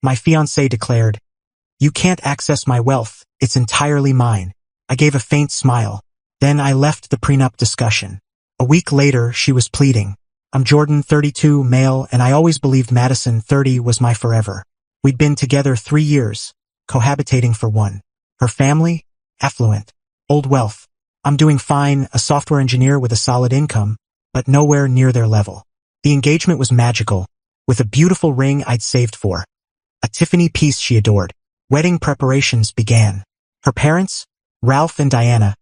My fiancée declared, "You can't access my wealth, it's entirely mine." I gave a faint smile. Then I left the prenup discussion. A week later, she was pleading. "I'm Jordan, 32, male, and I always believed Madison, 30, was my forever. We'd been together 3 years, cohabitating for 1. Her family? Affluent. Old wealth. I'm doing fine, a software engineer with a solid income, but nowhere near their level. The engagement was magical, with a beautiful ring I'd saved for. A Tiffany piece she adored. Wedding preparations began. Her parents, Ralph and Diana,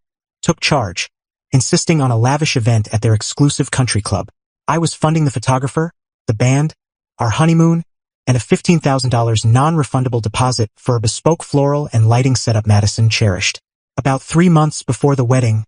took charge, insisting on a lavish event at their exclusive country club. I was funding the photographer, the band, our honeymoon, and a $15,000 non-refundable deposit for a bespoke floral and lighting setup Madison cherished. About 3 months before the wedding,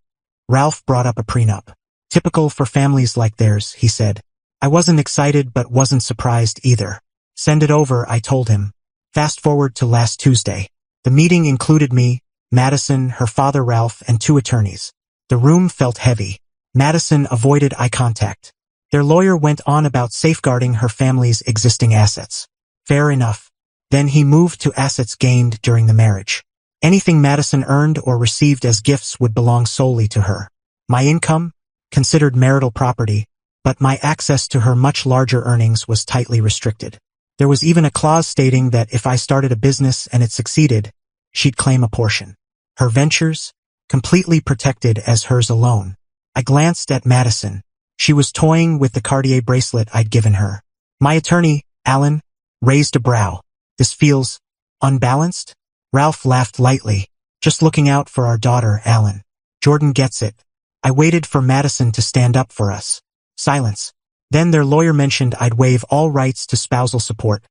Ralph brought up a prenup. "Typical for families like theirs," he said. I wasn't excited but wasn't surprised either. "Send it over," I told him. Fast forward to last Tuesday. The meeting included me, Madison, her father Ralph, and 2 attorneys. The room felt heavy. Madison avoided eye contact. Their lawyer went on about safeguarding her family's existing assets. Fair enough. Then he moved to assets gained during the marriage. Anything Madison earned or received as gifts would belong solely to her. My income, considered marital property, but my access to her much larger earnings was tightly restricted. There was even a clause stating that if I started a business and it succeeded, she'd claim a portion. Her ventures, completely protected as hers alone. I glanced at Madison. She was toying with the Cartier bracelet I'd given her. My attorney, Alan, raised a brow. "This feels unbalanced?" Ralph laughed lightly. "Just looking out for our daughter, Alan. Jordan gets it." I waited for Madison to stand up for us. Silence. Then their lawyer mentioned I'd waive all rights to spousal support,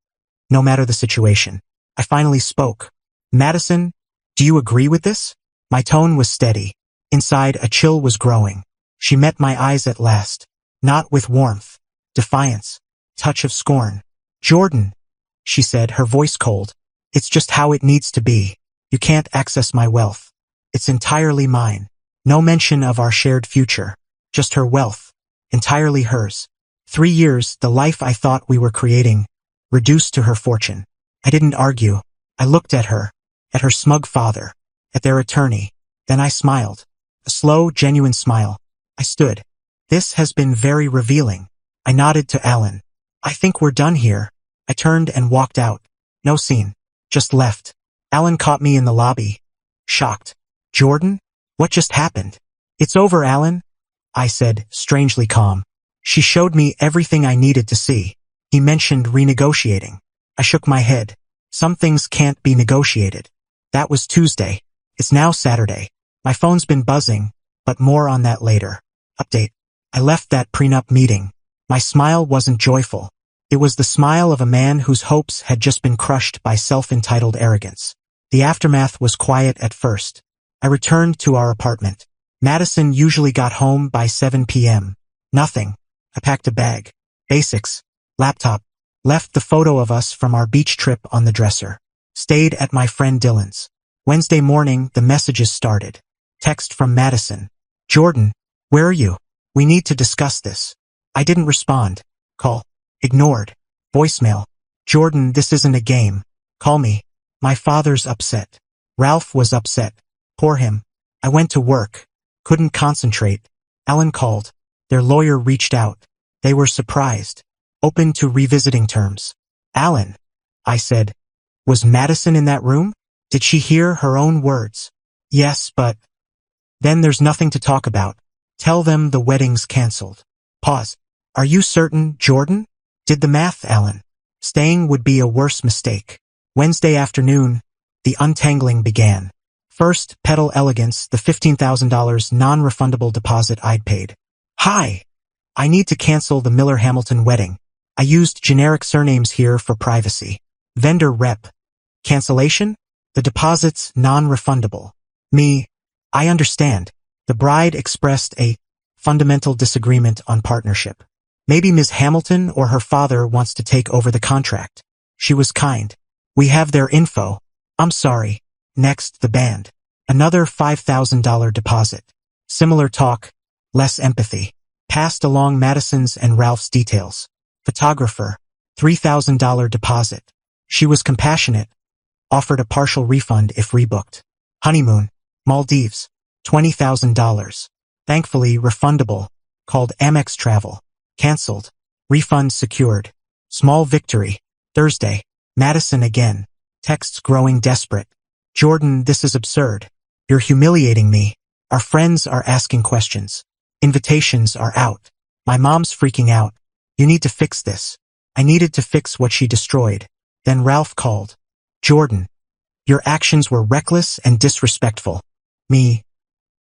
no matter the situation. I finally spoke. "Madison, do you agree with this?" My tone was steady. Inside, a chill was growing. She met my eyes at last. Not with warmth, defiance, touch of scorn. "Jordan," she said, her voice cold. "It's just how it needs to be. You can't access my wealth. It's entirely mine. No mention of our shared future. Just her wealth. Entirely hers. 3 years, the life I thought we were creating, reduced to her fortune." I didn't argue. I looked at her smug father, at their attorney. Then I smiled. A slow, genuine smile. I stood. "This has been very revealing." I nodded to Alan. "I think we're done here." I turned and walked out. No scene. Just left. Alan caught me in the lobby. Shocked. "Jordan? What just happened?" "It's over, Alan," I said, strangely calm. "She showed me everything I needed to see." He mentioned renegotiating. I shook my head. Some things can't be negotiated. That was Tuesday. It's now Saturday. My phone's been buzzing, but more on that later. Update. I left that prenup meeting. My smile wasn't joyful. It was the smile of a man whose hopes had just been crushed by self-entitled arrogance. The aftermath was quiet at first. I returned to our apartment. Madison usually got home by 7 p.m. Nothing. I packed a bag. Basics. Laptop. Left the photo of us from our beach trip on the dresser. Stayed at my friend Dylan's. Wednesday morning, the messages started. Text from Madison. "Jordan, where are you? We need to discuss this." I didn't respond. Call. Ignored. Voicemail. "Jordan, this isn't a game. Call me. My father's upset." Ralph was upset. Poor him. I went to work. Couldn't concentrate. Alan called. Their lawyer reached out. They were surprised. Open to revisiting terms. "Alan," I said. "Was Madison in that room? Did she hear her own words?" "Yes, but..." "Then there's nothing to talk about. Tell them the wedding's canceled." Pause. "Are you certain, Jordan?" "Did the math, Alan. Staying would be a worse mistake." Wednesday afternoon, the untangling began. First, Petal Elegance, the $15,000 non-refundable deposit I'd paid. "Hi. I need to cancel the Miller-Hamilton wedding. I used generic surnames here for privacy." Vendor rep. "Cancellation? The deposit's non-refundable." Me. "I understand." The bride expressed a fundamental disagreement on partnership. "Maybe Ms. Hamilton or her father wants to take over the contract." She was kind. "We have their info." "I'm sorry." Next, the band. Another $5,000 deposit. Similar talk, less empathy. Passed along Madison's and Ralph's details. Photographer. $3,000 deposit. She was compassionate, offered a partial refund if rebooked. Honeymoon, Maldives, $20,000. Thankfully refundable. Called Amex Travel. Cancelled. Refund secured. Small victory. Thursday. Madison again. Texts growing desperate. Jordan, this is absurd. You're humiliating me. Our friends are asking questions. Invitations are out. My mom's freaking out. You need to fix this. I needed to fix what she destroyed. Then Ralph called. Jordan, your actions were reckless and disrespectful. Me.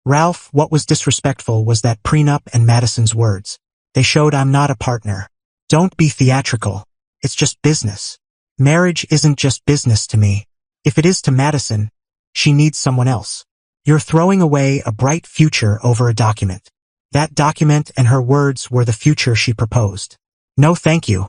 Ralph, what was disrespectful was that prenup and Madison's words. They showed I'm not a partner. Don't be theatrical. It's just business. Marriage isn't just business to me. If it is to Madison, she needs someone else. You're throwing away a bright future over a document. That document and her words were the future she proposed. No thank you.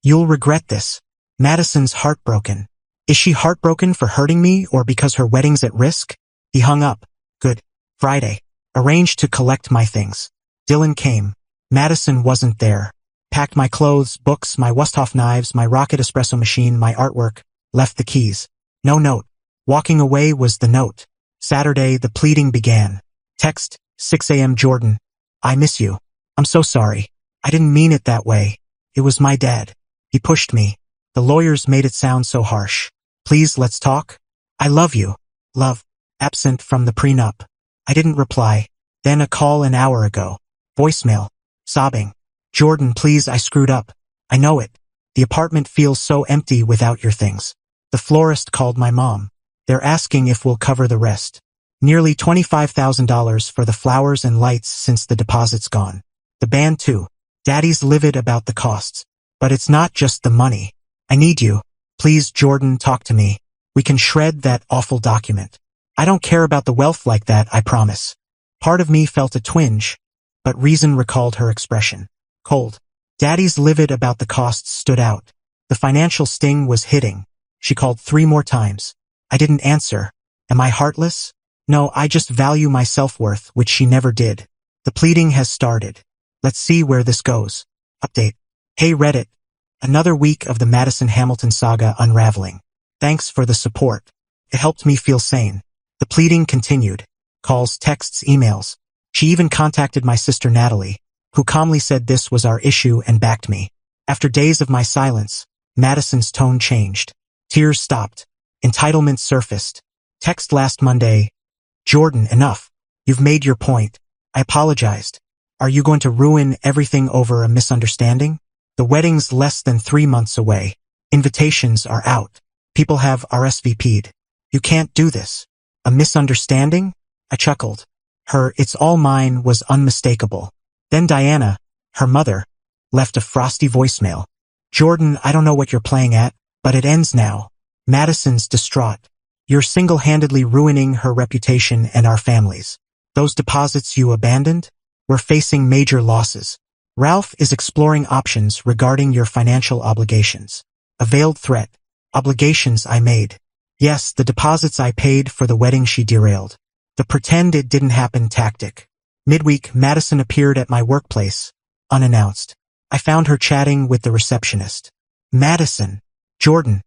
You'll regret this. Madison's heartbroken. Is she heartbroken for hurting me or because her wedding's at risk? He hung up. Good. Friday. Arranged to collect my things. Dylan came. Madison wasn't there. Packed my clothes, books, my Wusthof knives, my rocket espresso machine, my artwork. Left the keys. No note. Walking away was the note. Saturday, the pleading began. Text, 6 a.m. Jordan. I miss you. I'm so sorry. I didn't mean it that way. It was my dad. He pushed me. The lawyers made it sound so harsh. Please, let's talk. I love you. Love. Absent from the prenup. I didn't reply. Then a call an hour ago. Voicemail. Sobbing. Jordan, please, I screwed up. I know it. The apartment feels so empty without your things. The florist called my mom. They're asking if we'll cover the rest. Nearly $25,000 for the flowers and lights since the deposit's gone. The band too. Daddy's livid about the costs. But it's not just the money. I need you. Please, Jordan, talk to me. We can shred that awful document. I don't care about the wealth like that, I promise. Part of me felt a twinge, but reason recalled her expression. Cold. Daddy's livid about the costs stood out. The financial sting was hitting. She called 3 more times. I didn't answer. Am I heartless? No, I just value my self-worth, which she never did. The pleading has started. Let's see where this goes. Update. Hey Reddit. Another week of the Madison-Hamilton saga unraveling. Thanks for the support. It helped me feel sane. The pleading continued. Calls, texts, emails. She even contacted my sister Natalie, who calmly said this was our issue and backed me. After days of my silence, Madison's tone changed. Tears stopped. Entitlement surfaced. Text last Monday. Jordan, enough. You've made your point. I apologized. Are you going to ruin everything over a misunderstanding? The wedding's less than 3 months away. Invitations are out. People have RSVP'd. You can't do this. A misunderstanding? I chuckled. Her "it's all mine" was unmistakable. Then Diana, her mother, left a frosty voicemail. Jordan, I don't know what you're playing at, but it ends now. Madison's distraught. You're single-handedly ruining her reputation and our families. Those deposits you abandoned? We're facing major losses. Ralph is exploring options regarding your financial obligations. A veiled threat. Obligations I made. Yes, the deposits I paid for the wedding she derailed. The pretend it didn't happen tactic. Midweek, Madison appeared at my workplace, unannounced. I found her chatting with the receptionist. Madison. Jordan.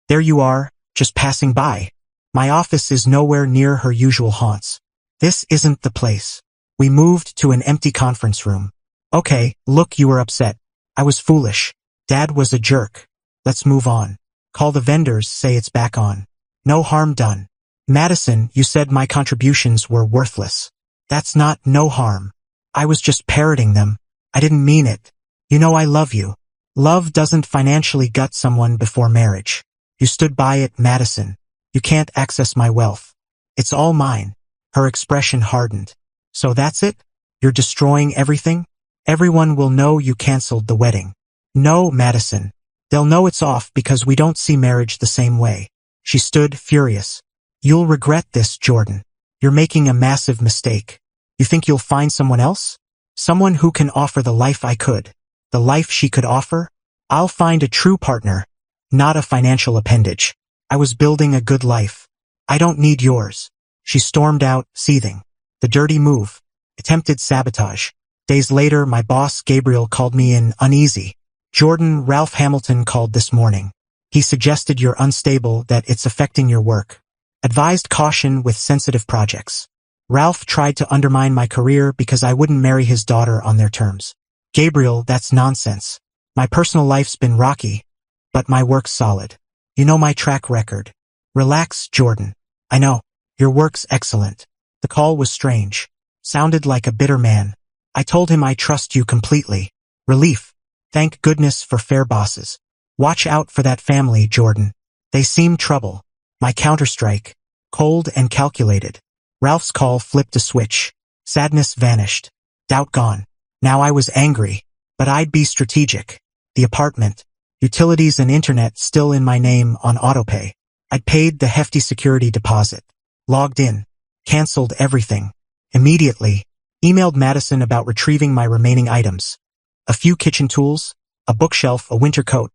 There you are, just passing by. My office is nowhere near her usual haunts. This isn't the place. We moved to an empty conference room. Okay, look, you were upset. I was foolish. Dad was a jerk. Let's move on. Call the vendors, say it's back on. No harm done. Madison, you said my contributions were worthless. That's not no harm. I was just parroting them. I didn't mean it. You know I love you. Love doesn't financially gut someone before marriage. You stood by it, Madison. You can't access my wealth. It's all mine. Her expression hardened. So that's it? You're destroying everything? Everyone will know you canceled the wedding. No, Madison. They'll know it's off because we don't see marriage the same way. She stood, furious. You'll regret this, Jordan. You're making a massive mistake. You think you'll find someone else? Someone who can offer the life I could. The life she could offer? I'll find a true partner, not a financial appendage. I was building a good life. I don't need yours. She stormed out, seething. The dirty move. Attempted sabotage. Days later, my boss, Gabriel, called me in, uneasy. Jordan, Ralph Hamilton called this morning. He suggested you're unstable, that it's affecting your work. Advised caution with sensitive projects. Ralph tried to undermine my career because I wouldn't marry his daughter on their terms. Gabriel, that's nonsense. My personal life's been rocky, but my work's solid. You know my track record. Relax, Jordan. I know. Your work's excellent. The call was strange. Sounded like a bitter man. I told him I trust you completely. Relief. Thank goodness for fair bosses. Watch out for that family, Jordan. They seem trouble. My counterstrike. Cold and calculated. Ralph's call flipped a switch. Sadness vanished. Doubt gone. Now I was angry. But I'd be strategic. The apartment. Utilities and internet still in my name on autopay. I'd paid the hefty security deposit. Logged in. Cancelled everything. Immediately. Emailed Madison about retrieving my remaining items. A few kitchen tools, a bookshelf, a winter coat.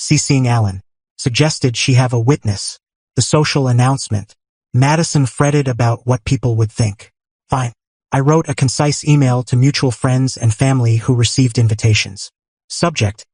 CCing Alan. Suggested she have a witness. The social announcement. Madison fretted about what people would think. Fine. I wrote a concise email to mutual friends and family who received invitations. Subject.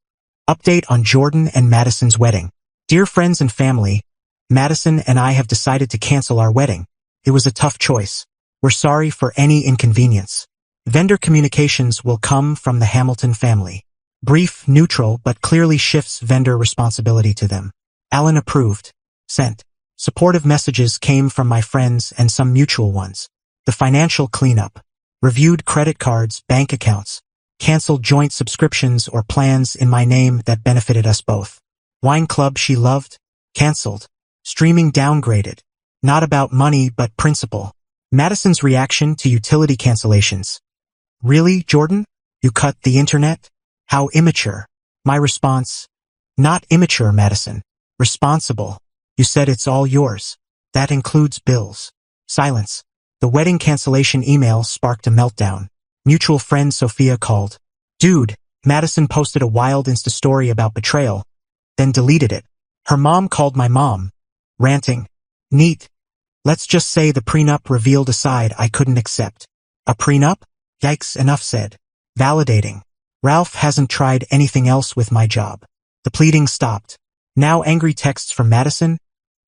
Update on Jordan and Madison's wedding. Dear friends and family, Madison and I have decided to cancel our wedding. It was a tough choice. We're sorry for any inconvenience. Vendor communications will come from the Hamilton family. Brief, neutral, but clearly shifts vendor responsibility to them. Alan approved. Sent. Supportive messages came from my friends and some mutual ones. The financial cleanup. Reviewed credit cards, bank accounts. Canceled joint subscriptions or plans in my name that benefited us both. Wine club she loved. Canceled. Streaming downgraded. Not about money but principle. Madison's reaction to utility cancellations. Really, Jordan? You cut the internet? How immature. My response. Not immature, Madison. Responsible. You said it's all yours. That includes bills. Silence. The wedding cancellation email sparked a meltdown. Mutual friend Sophia called. Dude, Madison posted a wild Insta story about betrayal, then deleted it. Her mom called my mom, ranting. Neat. Let's just say the prenup revealed a side I couldn't accept. A prenup? Yikes, enough said. Validating. Ralph hasn't tried anything else with my job. The pleading stopped. Now angry texts from Madison,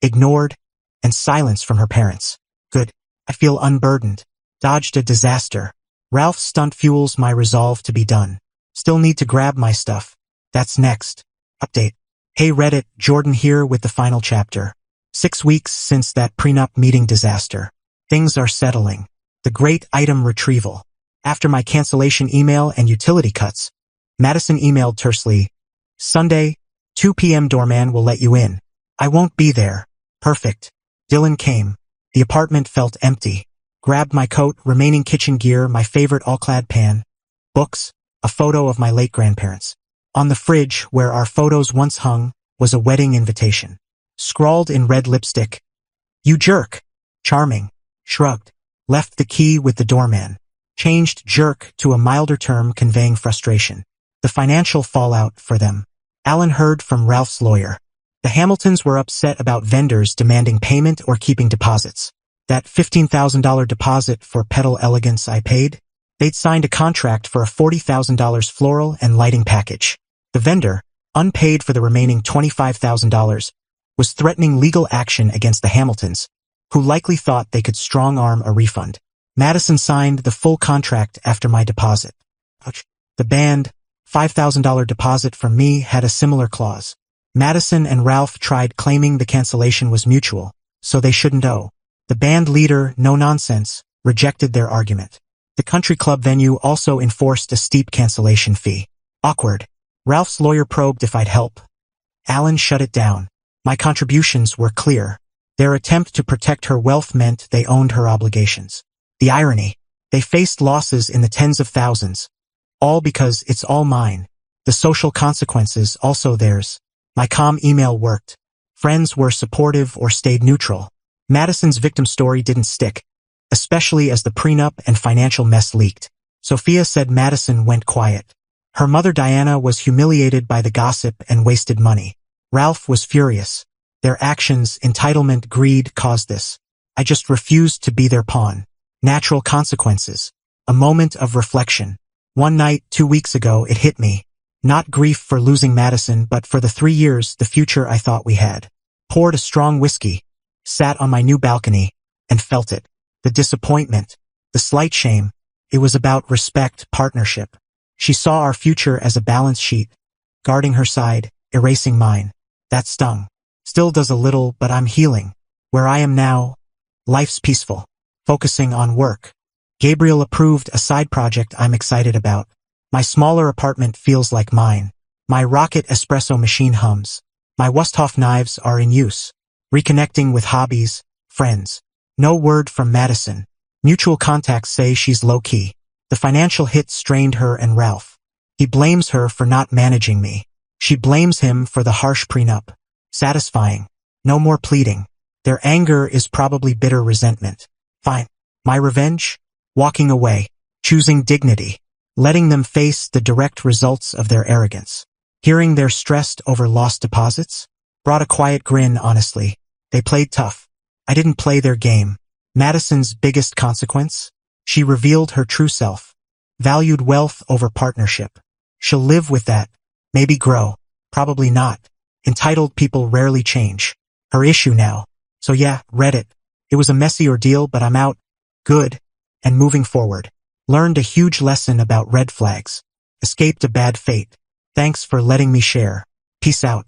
ignored, and silence from her parents. Good. I feel unburdened. Dodged a disaster. Ralph's stunt fuels my resolve to be done. Still need to grab my stuff. That's next. Update. Hey Reddit, Jordan here with the final chapter. 6 weeks since that prenup meeting disaster. Things are settling. The great item retrieval. After my cancellation email and utility cuts, Madison emailed tersely, Sunday, 2 p.m. doorman will let you in. I won't be there. Perfect. Dylan came. The apartment felt empty. Grabbed my coat, remaining kitchen gear, my favorite all-clad pan, books, a photo of my late grandparents. On the fridge, where our photos once hung, was a wedding invitation. Scrawled in red lipstick. You jerk. Charming. Shrugged. Left the key with the doorman. Changed jerk to a milder term conveying frustration. The financial fallout for them. Alan heard from Ralph's lawyer. The Hamiltons were upset about vendors demanding payment or keeping deposits. That $15,000 deposit for Petal Elegance I paid? They'd signed a contract for a $40,000 floral and lighting package. The vendor, unpaid for the remaining $25,000, was threatening legal action against the Hamiltons, who likely thought they could strong-arm a refund. Madison signed the full contract after my deposit. The band, $5,000 deposit from me, had a similar clause. Madison and Ralph tried claiming the cancellation was mutual, so they shouldn't owe. The band leader, no nonsense, rejected their argument. The country club venue also enforced a steep cancellation fee. Awkward. Ralph's lawyer probed if I'd help. Alan shut it down. My contributions were clear. Their attempt to protect her wealth meant they owned her obligations. The irony. They faced losses in the tens of thousands. All because it's all mine. The social consequences also theirs. My calm email worked. Friends were supportive or stayed neutral. Madison's victim story didn't stick, especially as the prenup and financial mess leaked. Sophia said Madison went quiet. Her mother Diana was humiliated by the gossip and wasted money. Ralph was furious. Their actions, entitlement, greed caused this. I just refused to be their pawn. Natural consequences. A moment of reflection. One night, 2 weeks ago, it hit me. Not grief for losing Madison, but for the 3 years, the future I thought we had. Poured a strong whiskey, sat on my new balcony, and felt it. The disappointment, the slight shame. It was about respect, partnership. She saw our future as a balance sheet, guarding her side, erasing mine. That stung. Still does a little, but I'm healing. Where I am now, life's peaceful, focusing on work. Gabriel approved a side project I'm excited about. My smaller apartment feels like mine. My rocket espresso machine hums. My Wusthof knives are in use. Reconnecting with hobbies, friends. No word from Madison. Mutual contacts say she's low-key. The financial hit strained her and Ralph. He blames her for not managing me. She blames him for the harsh prenup. Satisfying. No more pleading. Their anger is probably bitter resentment. Fine. My revenge? Walking away. Choosing dignity. Letting them face the direct results of their arrogance. Hearing they're stressed over lost deposits? Brought a quiet grin, honestly. They played tough. I didn't play their game. Madison's biggest consequence? She revealed her true self. Valued wealth over partnership. She'll live with that. Maybe grow. Probably not. Entitled people rarely change. Her issue now. So yeah, read it. It was a messy ordeal, but I'm out. Good. And moving forward. Learned a huge lesson about red flags. Escaped a bad fate. Thanks for letting me share. Peace out.